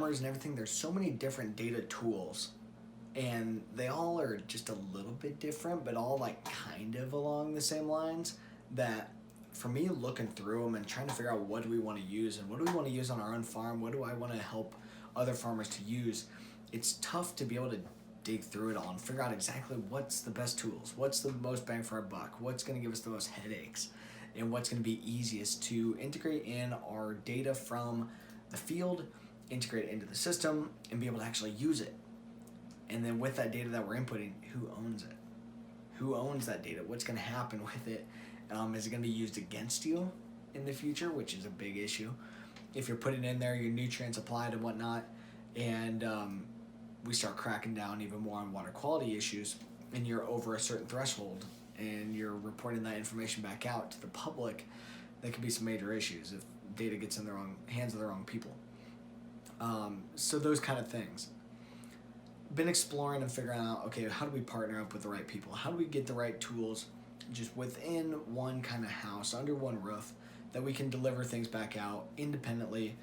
farmers and everything, there's so many different data tools, and they all are just a little bit different, but all like kind of along the same lines. That for me, looking through them and trying to figure out what do we want to use and what do we want to use on our own farm, what do I want to help other farmers to use, it's tough to be able to dig through it all and figure out exactly what's the best tools, what's the most bang for our buck, what's going to give us the most headaches, and what's going to be easiest to integrate in our data from the field, integrate it into the system, and be able to actually use it. And then with that data that we're inputting, who owns it? Who owns that data? What's going to happen with it? Is it going to be used against you in the future, which is a big issue? If you're putting in there your nutrients applied and whatnot, and we start cracking down even more on water quality issues, and you're over a certain threshold, and you're reporting that information back out to the public, there could be some major issues if data gets in the wrong hands of the wrong people. So those kind of things. Been exploring and figuring out, okay, how do we partner up with the right people? How do we get the right tools just within one kind of house, under one roof, that we can deliver things back out independently,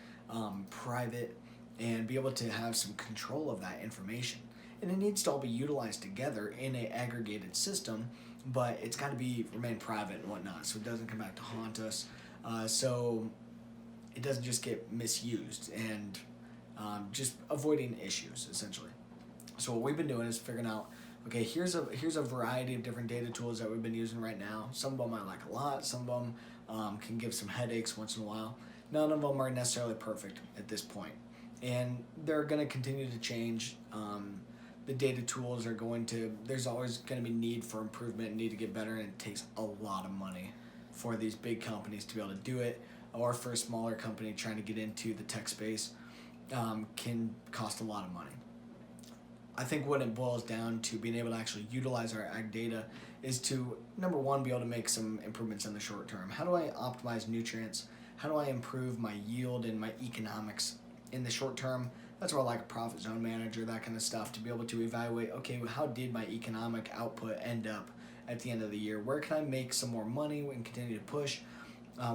private, and be able to have some control of that information. And it needs to all be utilized together in an aggregated system, but it's got to remain private and whatnot, so it doesn't come back to haunt us. So it doesn't just get misused, and just avoiding issues essentially. So what we've been doing is figuring out, okay, here's a variety of different data tools that we've been using right now. Some of them I like a lot. Some of them can give some headaches once in a while. None of them are necessarily perfect at this point, and they're going to continue to change. The data tools are there's always going to be need for improvement and need to get better, and it takes a lot of money for these big companies to be able to do it, or for a smaller company trying to get into the tech space can cost a lot of money. I think what it boils down to being able to actually utilize our ag data is to, number one, be able to make some improvements in the short term. How do I optimize nutrients? How do I improve my yield and my economics in the short term? That's where I like a profit zone manager, that kind of stuff, to be able to evaluate, okay, well, how did my economic output end up at the end of the year? Where can I make some more money and continue to push?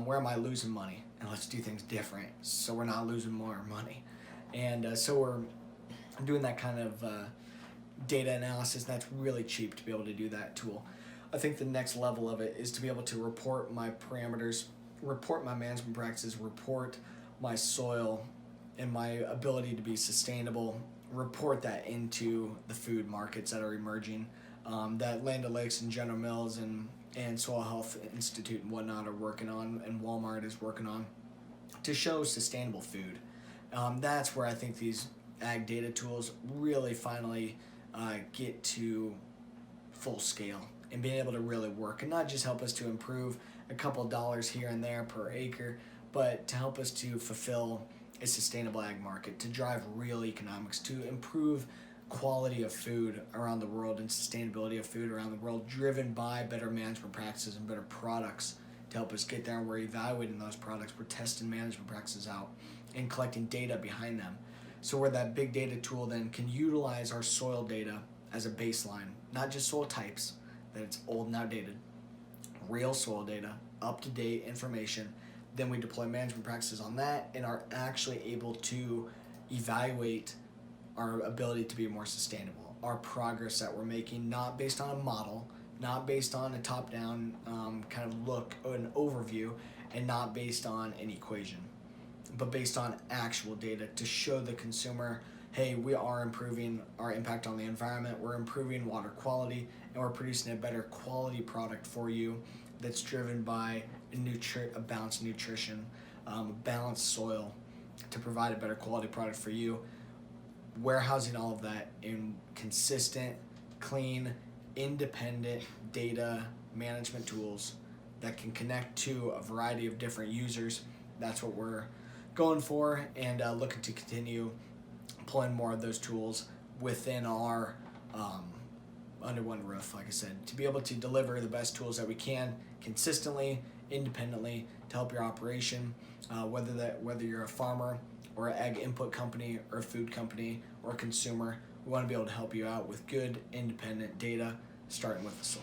Where am I losing money? And let's do things different so we're not losing more money. And so we're doing that kind of data analysis, and that's really cheap to be able to do that tool. I think the next level of it is to be able to report my parameters, report my management practices, report my soil and my ability to be sustainable, report that into the food markets that are emerging, that Land O'Lakes and General Mills and Soil Health Institute and whatnot are working on, and Walmart is working on, to show sustainable food. That's where I think these ag data tools really finally get to full scale and being able to really work, and not just help us to improve a couple dollars here and there per acre, but to help us to fulfill a sustainable ag market, to drive real economics, to improve quality of food around the world and sustainability of food around the world, driven by better management practices and better products to help us get there. And we're evaluating those products, we're testing management practices out and collecting data behind them. So where that big data tool then can utilize our soil data as a baseline, not just soil types, that it's old and outdated, real soil data, up-to-date information. Then we deploy management practices on that and are actually able to evaluate our ability to be more sustainable, our progress that we're making, not based on a model, not based on a top-down kind of look or an overview, and not based on an equation, but based on actual data to show the consumer, hey, we are improving our impact on the environment, we're improving water quality, and we're producing a better quality product for you that's driven by a balanced nutrition, balanced soil to provide a better quality product for you. Warehousing all of that in consistent, clean, independent data management tools that can connect to a variety of different users. That's what we're going for, and looking to continue pulling more of those tools within our under one roof, like I said, to be able to deliver the best tools that we can consistently, independently, to help your operation, whether you're a farmer or an ag input company or a food company or a consumer. We want to be able to help you out with good independent data, starting with the soil.